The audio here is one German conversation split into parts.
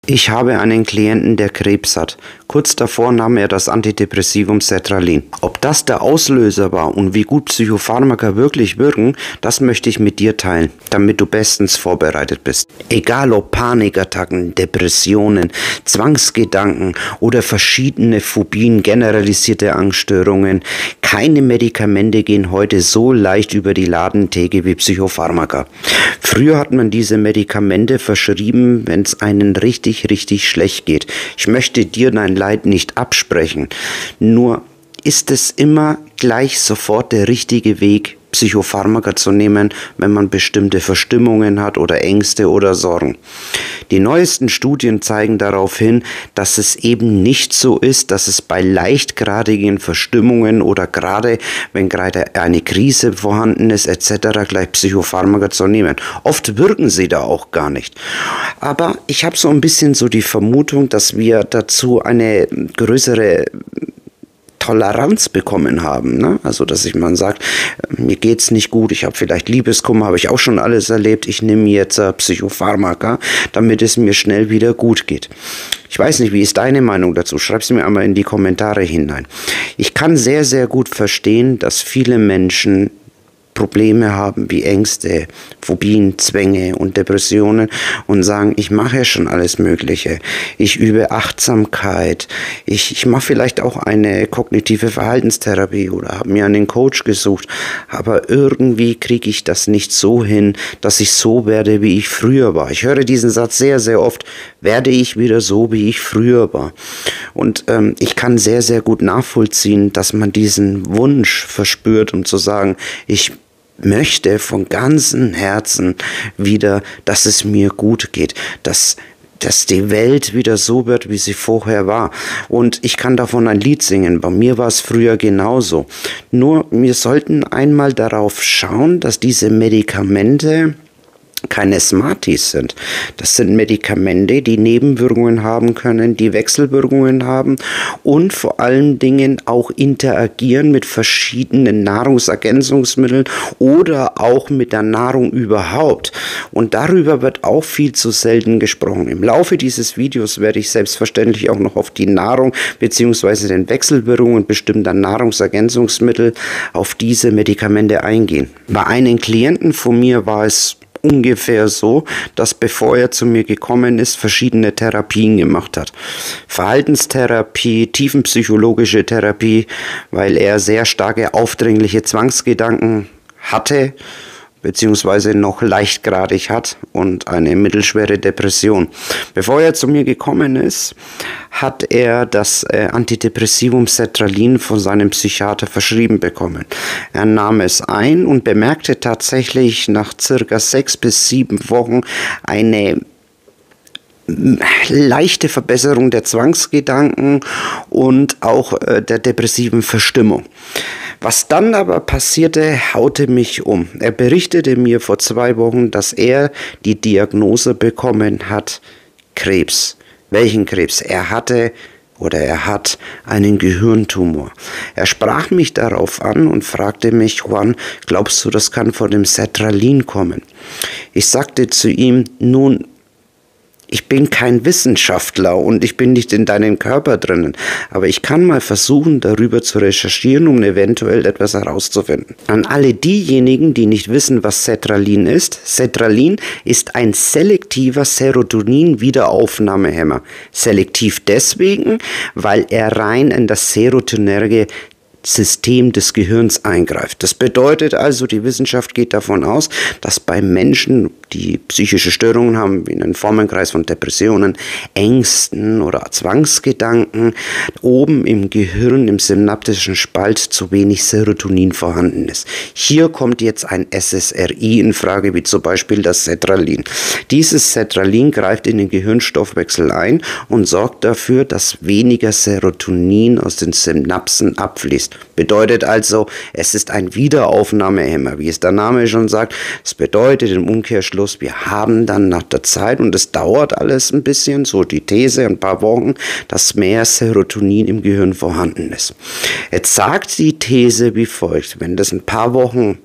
Ich habe einen Klienten, der Krebs hat. Kurz davor nahm er das Antidepressivum Sertralin. Ob das der Auslöser war und wie gut Psychopharmaka wirklich wirken, das möchte ich mit dir teilen, damit du bestens vorbereitet bist. Egal ob Panikattacken, Depressionen, Zwangsgedanken oder verschiedene Phobien, generalisierte Angststörungen, keine Medikamente gehen heute so leicht über die Ladentheke wie Psychopharmaka. Früher hat man diese Medikamente verschrieben, wenn es einen richtig schlecht geht. Ich möchte dir dein Leid nicht absprechen. Nur ist es immer gleich sofort der richtige Weg, Psychopharmaka zu nehmen, wenn man bestimmte Verstimmungen hat oder Ängste oder Sorgen. Die neuesten Studien zeigen darauf hin, dass es eben nicht so ist, dass es bei leichtgradigen Verstimmungen oder gerade wenn gerade eine Krise vorhanden ist etc. gleich Psychopharmaka zu nehmen. Oft wirken sie da auch gar nicht. Aber ich habe so ein bisschen so die Vermutung, dass wir dazu eine größere Toleranz bekommen haben, ne? Also, dass man sagt, mir geht's nicht gut, ich habe vielleicht Liebeskummer, habe ich auch schon alles erlebt, ich nehme jetzt Psychopharmaka, damit es mir schnell wieder gut geht. Ich weiß nicht, wie ist deine Meinung dazu? Schreib es mir einmal in die Kommentare hinein. Ich kann sehr gut verstehen, dass viele Menschen Probleme haben wie Ängste, Phobien, Zwänge und Depressionen und sagen, ich mache ja schon alles Mögliche. Ich übe Achtsamkeit. Ich mache vielleicht auch eine kognitive Verhaltenstherapie oder habe mir einen Coach gesucht. Aber irgendwie kriege ich das nicht so hin, dass ich so werde, wie ich früher war. Ich höre diesen Satz sehr oft. Werde ich wieder so, wie ich früher war? Und ich kann sehr gut nachvollziehen, dass man diesen Wunsch verspürt, um zu sagen, ich möchte von ganzem Herzen wieder, dass es mir gut geht, dass die Welt wieder so wird, wie sie vorher war. Und ich kann davon ein Lied singen. Bei mir war es früher genauso. Nur wir sollten einmal darauf schauen, dass diese Medikamente keine Smarties sind. Das sind Medikamente, die Nebenwirkungen haben können, die Wechselwirkungen haben und vor allen Dingen auch interagieren mit verschiedenen Nahrungsergänzungsmitteln oder auch mit der Nahrung überhaupt. Und darüber wird auch viel zu selten gesprochen. Im Laufe dieses Videos werde ich selbstverständlich auch noch auf die Nahrung bzw. den Wechselwirkungen bestimmter Nahrungsergänzungsmittel auf diese Medikamente eingehen. Bei einem Klienten von mir war es ungefähr so, dass bevor er zu mir gekommen ist, verschiedene Therapien gemacht hat. Verhaltenstherapie, tiefenpsychologische Therapie, weil er sehr starke aufdringliche Zwangsgedanken hatte, beziehungsweise noch leichtgradig hat und eine mittelschwere Depression. Bevor er zu mir gekommen ist, hat er das Antidepressivum Sertralin von seinem Psychiater verschrieben bekommen. Er nahm es ein und bemerkte tatsächlich nach circa 6 bis 7 Wochen eine leichte Verbesserung der Zwangsgedanken und auch der depressiven Verstimmung. Was dann aber passierte, haute mich um. Er berichtete mir vor 2 Wochen, dass er die Diagnose bekommen hat, Krebs. Welchen Krebs? Er hat einen Gehirntumor. Er sprach mich darauf an und fragte mich, Juan, glaubst du, das kann von dem Sertralin kommen? Ich sagte zu ihm, nun, ich bin kein Wissenschaftler und ich bin nicht in deinem Körper drinnen, aber ich kann mal versuchen, darüber zu recherchieren, um eventuell etwas herauszufinden. An alle diejenigen, die nicht wissen, was Sertralin ist. Sertralin ist ein selektiver Serotonin-Wiederaufnahmehemmer. Selektiv deswegen, weil er rein in das serotonerge System des Gehirns eingreift. Das bedeutet also, die Wissenschaft geht davon aus, dass bei Menschen, die psychische Störungen haben, wie einen Formenkreis von Depressionen, Ängsten oder Zwangsgedanken, oben im Gehirn, im synaptischen Spalt zu wenig Serotonin vorhanden ist. Hier kommt jetzt ein SSRI in Frage, wie zum Beispiel das Sertralin. Dieses Sertralin greift in den Gehirnstoffwechsel ein und sorgt dafür, dass weniger Serotonin aus den Synapsen abfließt. Bedeutet also, es ist ein Wiederaufnahmehemmer, wie es der Name schon sagt. Es bedeutet im Umkehrschluss, wir haben dann nach der Zeit, und es dauert alles ein bisschen, so die These, ein paar Wochen, dass mehr Serotonin im Gehirn vorhanden ist. Jetzt sagt die These wie folgt: Wenn das ein paar Wochen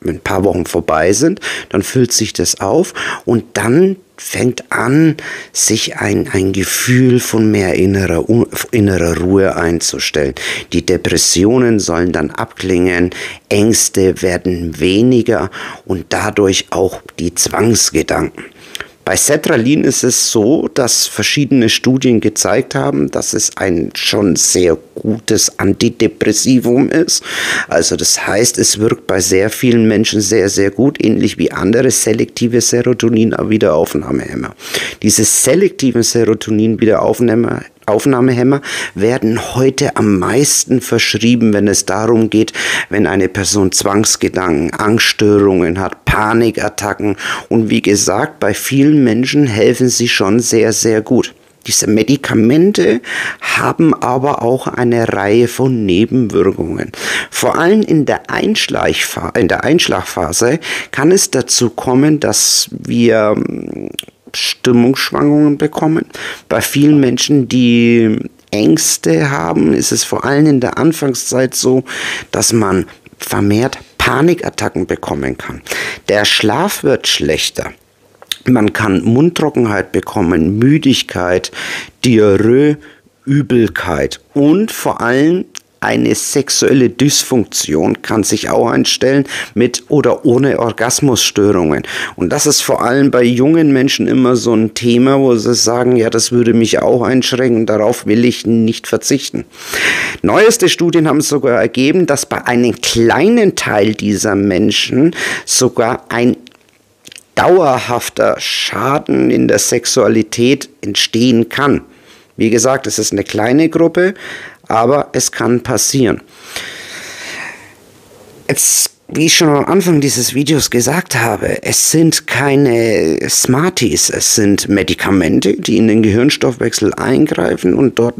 Wenn ein paar Wochen vorbei sind, dann füllt sich das auf und dann fängt an, sich ein Gefühl von mehr innerer Ruhe einzustellen. Die Depressionen sollen dann abklingen, Ängste werden weniger und dadurch auch die Zwangsgedanken. Bei Sertralin ist es so, dass verschiedene Studien gezeigt haben, dass es ein schon sehr gutes Antidepressivum ist. Also das heißt, es wirkt bei sehr vielen Menschen sehr, sehr gut, ähnlich wie andere selektive Serotonin-Wiederaufnahmehämmer. Diese selektiven Serotonin-Wiederaufnahmehämmer werden heute am meisten verschrieben, wenn es darum geht, wenn eine Person Zwangsgedanken, Angststörungen hat, Panikattacken. Und wie gesagt, bei vielen Menschen helfen sie schon sehr, sehr gut. Diese Medikamente haben aber auch eine Reihe von Nebenwirkungen. Vor allem in der Einschlafphase kann es dazu kommen, dass wir Stimmungsschwankungen bekommen. Bei vielen Menschen, die Ängste haben, ist es vor allem in der Anfangszeit so, dass man vermehrt Panikattacken bekommen kann. Der Schlaf wird schlechter. Man kann Mundtrockenheit bekommen, Müdigkeit, Diarrhoe, Übelkeit und vor allem eine sexuelle Dysfunktion kann sich auch einstellen mit oder ohne Orgasmusstörungen. Und das ist vor allem bei jungen Menschen immer so ein Thema, wo sie sagen, ja, das würde mich auch einschränken, darauf will ich nicht verzichten. Neueste Studien haben sogar ergeben, dass bei einem kleinen Teil dieser Menschen sogar ein dauerhafter Schaden in der Sexualität entstehen kann. Wie gesagt, es ist eine kleine Gruppe, aber es kann passieren. Jetzt, wie ich schon am Anfang dieses Videos gesagt habe, es sind keine Smarties, es sind Medikamente, die in den Gehirnstoffwechsel eingreifen und dort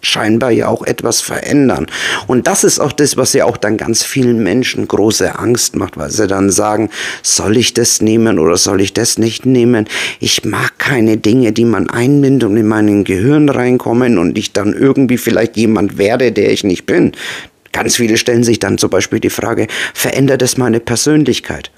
scheinbar ja auch etwas verändern. Und das ist auch das, was ja auch dann ganz vielen Menschen große Angst macht, weil sie dann sagen, soll ich das nehmen oder soll ich das nicht nehmen? Ich mag keine Dinge, die man einnimmt und in mein Gehirn reinkommen und ich dann irgendwie vielleicht jemand werde, der ich nicht bin. Ganz viele stellen sich dann zum Beispiel die Frage, verändert es meine Persönlichkeit?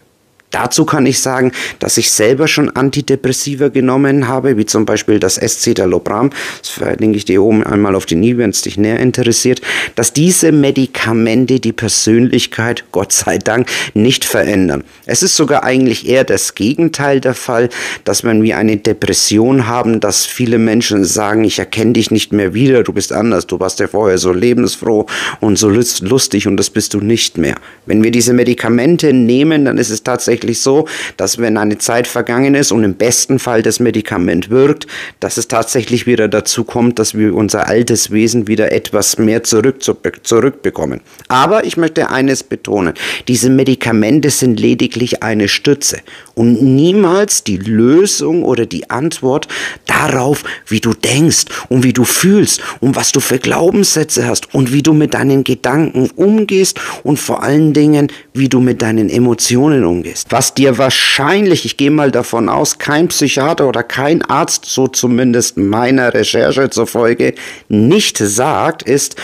Dazu kann ich sagen, dass ich selber schon Antidepressiva genommen habe, wie zum Beispiel das Escitalopram, das verlinke ich dir oben einmal auf die Knie, wenn es dich näher interessiert, dass diese Medikamente die Persönlichkeit, Gott sei Dank, nicht verändern. Es ist sogar eigentlich eher das Gegenteil der Fall, dass wenn wir eine Depression haben, dass viele Menschen sagen, ich erkenne dich nicht mehr wieder, du bist anders, du warst ja vorher so lebensfroh und so lustig und das bist du nicht mehr. Wenn wir diese Medikamente nehmen, dann ist es tatsächlich so, dass wenn eine Zeit vergangen ist und im besten Fall das Medikament wirkt, dass es tatsächlich wieder dazu kommt, dass wir unser altes Wesen wieder etwas mehr zurückbekommen. Aber ich möchte eines betonen, diese Medikamente sind lediglich eine Stütze und niemals die Lösung oder die Antwort darauf, wie du denkst und wie du fühlst und was du für Glaubenssätze hast und wie du mit deinen Gedanken umgehst und vor allen Dingen, wie du mit deinen Emotionen umgehst. Was dir wahrscheinlich, ich gehe mal davon aus, kein Psychiater oder kein Arzt, so zumindest meiner Recherche zufolge, nicht sagt, ist,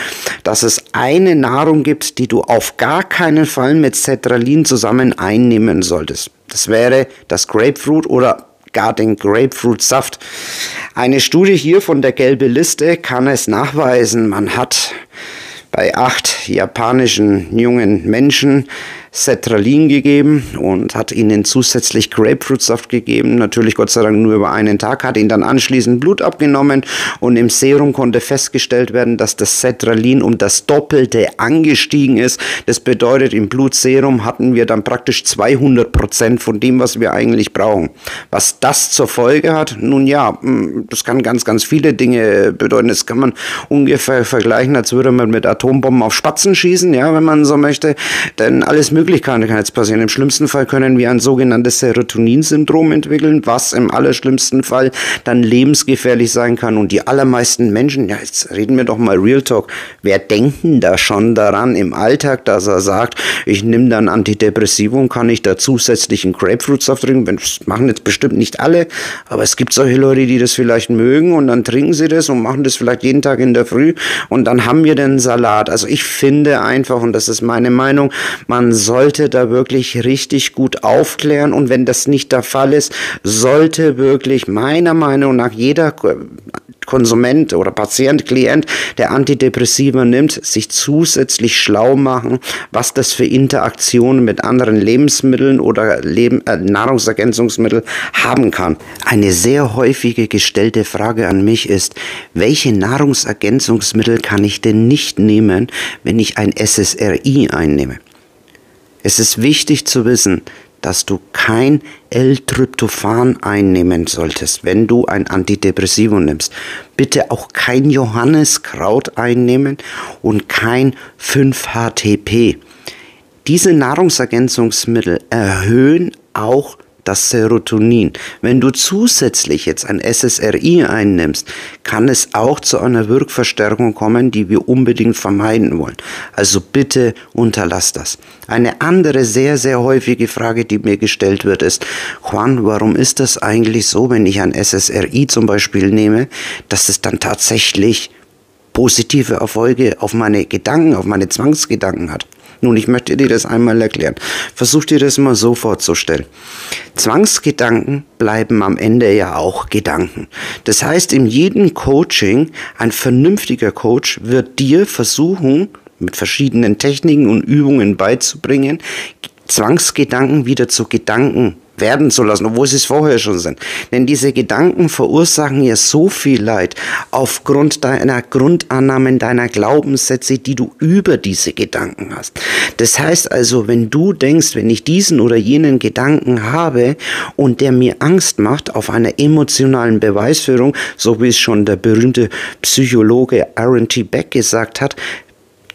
dass es eine Nahrung gibt, die du auf gar keinen Fall mit Sertralin zusammen einnehmen solltest. Das wäre das Grapefruit oder gar den Grapefruitsaft. Eine Studie hier von der Gelbe Liste kann es nachweisen, man hat bei 8 japanischen jungen Menschen Sertralin gegeben und hat ihnen zusätzlich Grapefruitsaft gegeben. Natürlich Gott sei Dank nur über einen Tag, hat ihnen dann anschließend Blut abgenommen und im Serum konnte festgestellt werden, dass das Sertralin um das Doppelte angestiegen ist. Das bedeutet, im Blutserum hatten wir dann praktisch 200% von dem, was wir eigentlich brauchen. Was das zur Folge hat, nun ja, das kann ganz, ganz viele Dinge bedeuten. Das kann man ungefähr vergleichen, als würde man mit Atombomben auf Spatzen schießen, ja, wenn man so möchte, denn alles Mögliche kann jetzt passieren. Im schlimmsten Fall können wir ein sogenanntes Serotonin-Syndrom entwickeln, was im allerschlimmsten Fall dann lebensgefährlich sein kann. Und die allermeisten Menschen, ja, jetzt reden wir doch mal Real Talk, wer denkt denn da schon daran im Alltag, dass er sagt, ich nehme dann Antidepressivum, kann ich da zusätzlich einen Grapefruitsaft trinken? Das machen jetzt bestimmt nicht alle, aber es gibt solche Leute, die das vielleicht mögen und dann trinken sie das und machen das vielleicht jeden Tag in der Früh und dann haben wir den Salat. Also ich finde einfach, und das ist meine Meinung, man sollte da wirklich richtig gut aufklären, und wenn das nicht der Fall ist, sollte wirklich meiner Meinung nach jeder Konsument oder Patient, Klient, der Antidepressiva nimmt, sich zusätzlich schlau machen, was das für Interaktionen mit anderen Lebensmitteln oder Nahrungsergänzungsmitteln haben kann. Eine sehr häufige gestellte Frage an mich ist, welche Nahrungsergänzungsmittel kann ich denn nicht nehmen, wenn ich ein SSRI einnehme? Es ist wichtig zu wissen, dass du kein L-Tryptophan einnehmen solltest, wenn du ein Antidepressivum nimmst. Bitte auch kein Johanniskraut einnehmen und kein 5-HTP. Diese Nahrungsergänzungsmittel erhöhen auch das Serotonin. Wenn du zusätzlich jetzt ein SSRI einnimmst, kann es auch zu einer Wirkverstärkung kommen, die wir unbedingt vermeiden wollen. Also bitte unterlass das. Eine andere sehr, sehr häufige Frage, die mir gestellt wird, ist: Juan, warum ist das eigentlich so, wenn ich ein SSRI zum Beispiel nehme, dass es dann tatsächlich positive Erfolge auf meine Gedanken, auf meine Zwangsgedanken hat? Nun, ich möchte dir das einmal erklären. Versuch dir das mal so vorzustellen. Zwangsgedanken bleiben am Ende ja auch Gedanken. Das heißt, in jedem Coaching, ein vernünftiger Coach wird dir versuchen, mit verschiedenen Techniken und Übungen beizubringen, Zwangsgedanken wieder zu Gedanken werden zu lassen, obwohl sie es vorher schon sind. Denn diese Gedanken verursachen ja so viel Leid aufgrund deiner Grundannahmen, deiner Glaubenssätze, die du über diese Gedanken hast. Das heißt also, wenn du denkst, wenn ich diesen oder jenen Gedanken habe und der mir Angst macht auf einer emotionalen Beweisführung, so wie es schon der berühmte Psychologe Aaron T. Beck gesagt hat,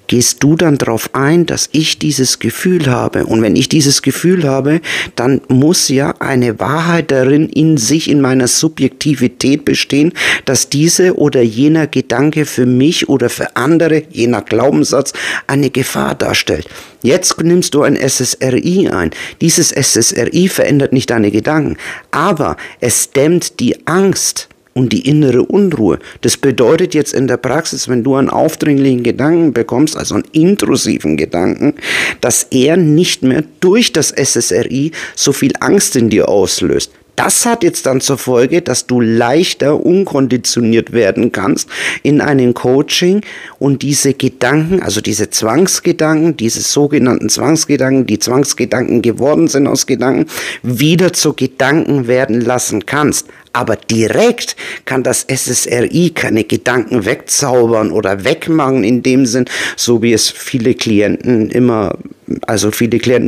gehst du dann darauf ein, dass ich dieses Gefühl habe. Und wenn ich dieses Gefühl habe, dann muss ja eine Wahrheit darin in sich, in meiner Subjektivität bestehen, dass diese oder jener Gedanke für mich oder für andere, je nach Glaubenssatz, eine Gefahr darstellt. Jetzt nimmst du ein SSRI ein. Dieses SSRI verändert nicht deine Gedanken, aber es dämmt die Angst und die innere Unruhe. Das bedeutet jetzt in der Praxis, wenn du einen aufdringlichen Gedanken bekommst, also einen intrusiven Gedanken, dass er nicht mehr durch das SSRI so viel Angst in dir auslöst. Das hat jetzt dann zur Folge, dass du leichter unkonditioniert werden kannst in einem Coaching und diese Gedanken, also diese Zwangsgedanken, diese sogenannten Zwangsgedanken, die Zwangsgedanken geworden sind aus Gedanken, wieder zu Gedanken werden lassen kannst. Aber direkt kann das SSRI keine Gedanken wegzaubern oder wegmachen in dem Sinn, so wie es viele Klienten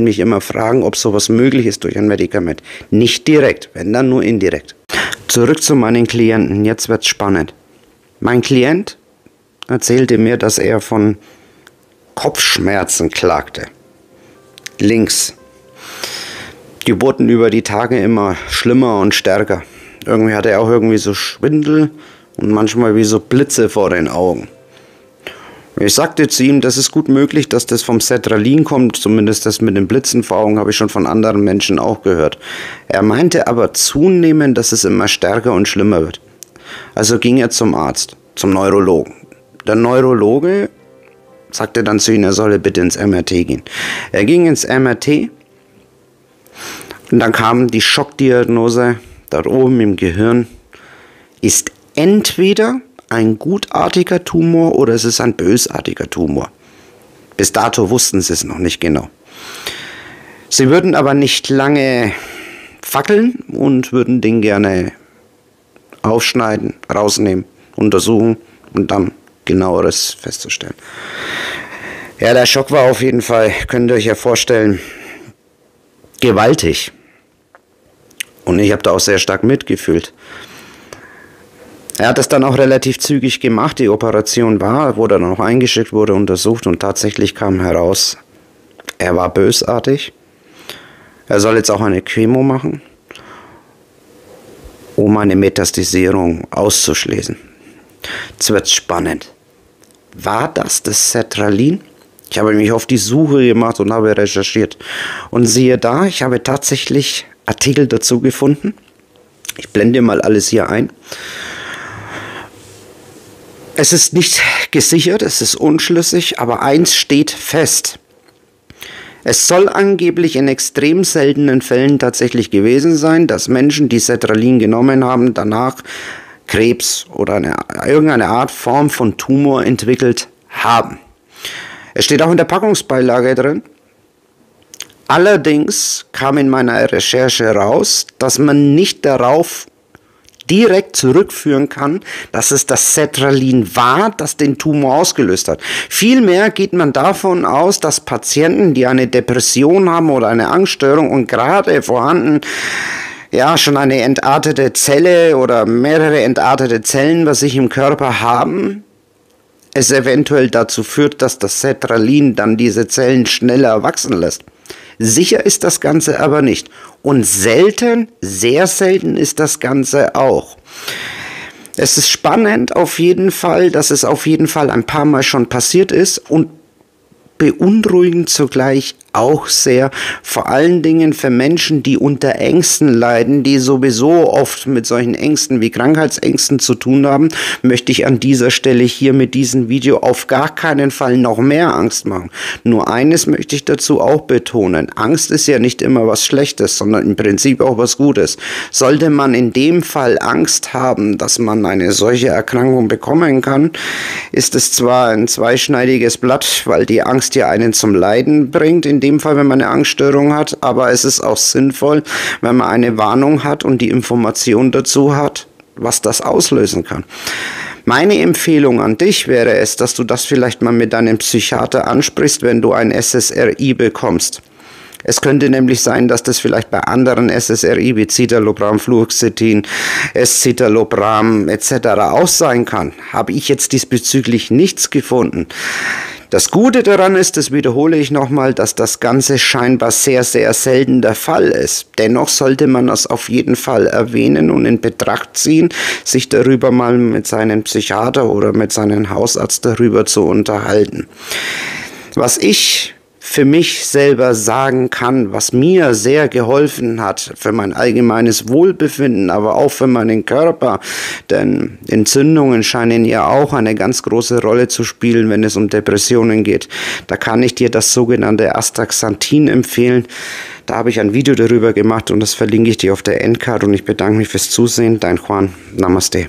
mich immer fragen, ob sowas möglich ist durch ein Medikament. Nicht direkt, wenn dann nur indirekt. Zurück zu meinen Klienten, jetzt wird's spannend. Mein Klient erzählte mir, dass er von Kopfschmerzen klagte. Links. Die wurden über die Tage immer schlimmer und stärker. Irgendwie hatte er auch irgendwie so Schwindel und manchmal wie so Blitze vor den Augen. Ich sagte zu ihm, das ist gut möglich, dass das vom Sertralin kommt, zumindest das mit den Blitzen vor Augen habe ich schon von anderen Menschen auch gehört. Er meinte aber zunehmend, dass es immer stärker und schlimmer wird. Also ging er zum Arzt, zum Neurologen. Der Neurologe sagte dann zu ihm, er solle bitte ins MRT gehen. Er ging ins MRT und dann kam die Schockdiagnose, da oben im Gehirn ist entweder ein gutartiger Tumor oder es ist ein bösartiger Tumor. Bis dato wussten sie es noch nicht genau. Sie würden aber nicht lange fackeln und würden den gerne aufschneiden, rausnehmen, untersuchen und dann genaueres festzustellen. Ja, der Schock war auf jeden Fall, könnt ihr euch ja vorstellen, gewaltig. Und ich habe da auch sehr stark mitgefühlt. Er hat das dann auch relativ zügig gemacht. Die Operation wurde dann auch eingeschickt, wurde untersucht und tatsächlich kam heraus, er war bösartig. Er soll jetzt auch eine Chemo machen, um eine Metastasierung auszuschließen. Jetzt wird's spannend. War das Sertralin? Ich habe mich auf die Suche gemacht und habe recherchiert. Und siehe da, ich habe tatsächlich Artikel dazu gefunden. Ich blende mal alles hier ein. Es ist nicht gesichert, es ist unschlüssig, aber eins steht fest. Es soll angeblich in extrem seltenen Fällen tatsächlich gewesen sein, dass Menschen, die Sertralin genommen haben, danach Krebs oder irgendeine Art Form von Tumor entwickelt haben. Es steht auch in der Packungsbeilage drin. Allerdings kam in meiner Recherche raus, dass man nicht darauf direkt zurückführen kann, dass es das Sertralin war, das den Tumor ausgelöst hat. Vielmehr geht man davon aus, dass Patienten, die eine Depression haben oder eine Angststörung und gerade vorhanden schon eine entartete Zelle oder mehrere entartete Zellen bei sich im Körper haben, es eventuell dazu führt, dass das Sertralin dann diese Zellen schneller wachsen lässt. Sicher ist das Ganze aber nicht. Und selten, sehr selten ist das Ganze auch. Es ist spannend auf jeden Fall, dass es auf jeden Fall ein paar Mal schon passiert ist und beunruhigend zugleich auch sehr, vor allen Dingen für Menschen, die unter Ängsten leiden, die sowieso oft mit solchen Ängsten wie Krankheitsängsten zu tun haben, möchte ich an dieser Stelle hier mit diesem Video auf gar keinen Fall noch mehr Angst machen. Nur eines möchte ich dazu auch betonen: Angst ist ja nicht immer was Schlechtes, sondern im Prinzip auch was Gutes. Sollte man in dem Fall Angst haben, dass man eine solche Erkrankung bekommen kann, ist es zwar ein zweischneidiges Blatt, weil die Angst ja einen zum Leiden bringt, in dem Fall, wenn man eine Angststörung hat, aber es ist auch sinnvoll, wenn man eine Warnung hat und die Information dazu hat, was das auslösen kann. Meine Empfehlung an dich wäre es, dass du das vielleicht mal mit deinem Psychiater ansprichst, wenn du ein SSRI bekommst. Es könnte nämlich sein, dass das vielleicht bei anderen SSRI wie Citalopram, Fluoxetin, Escitalopram etc. auch sein kann. Habe ich jetzt diesbezüglich nichts gefunden. Das Gute daran ist, das wiederhole ich nochmal, dass das Ganze scheinbar sehr, sehr selten der Fall ist. Dennoch sollte man das auf jeden Fall erwähnen und in Betracht ziehen, sich darüber mal mit seinem Psychiater oder mit seinem Hausarzt darüber zu unterhalten. Was ich für mich selber sagen kann, was mir sehr geholfen hat für mein allgemeines Wohlbefinden, aber auch für meinen Körper, denn Entzündungen scheinen ja auch eine ganz große Rolle zu spielen, wenn es um Depressionen geht. Da kann ich dir das sogenannte Astaxanthin empfehlen. Da habe ich ein Video darüber gemacht und das verlinke ich dir auf der Endcard und ich bedanke mich fürs Zusehen. Dein Juan. Namaste.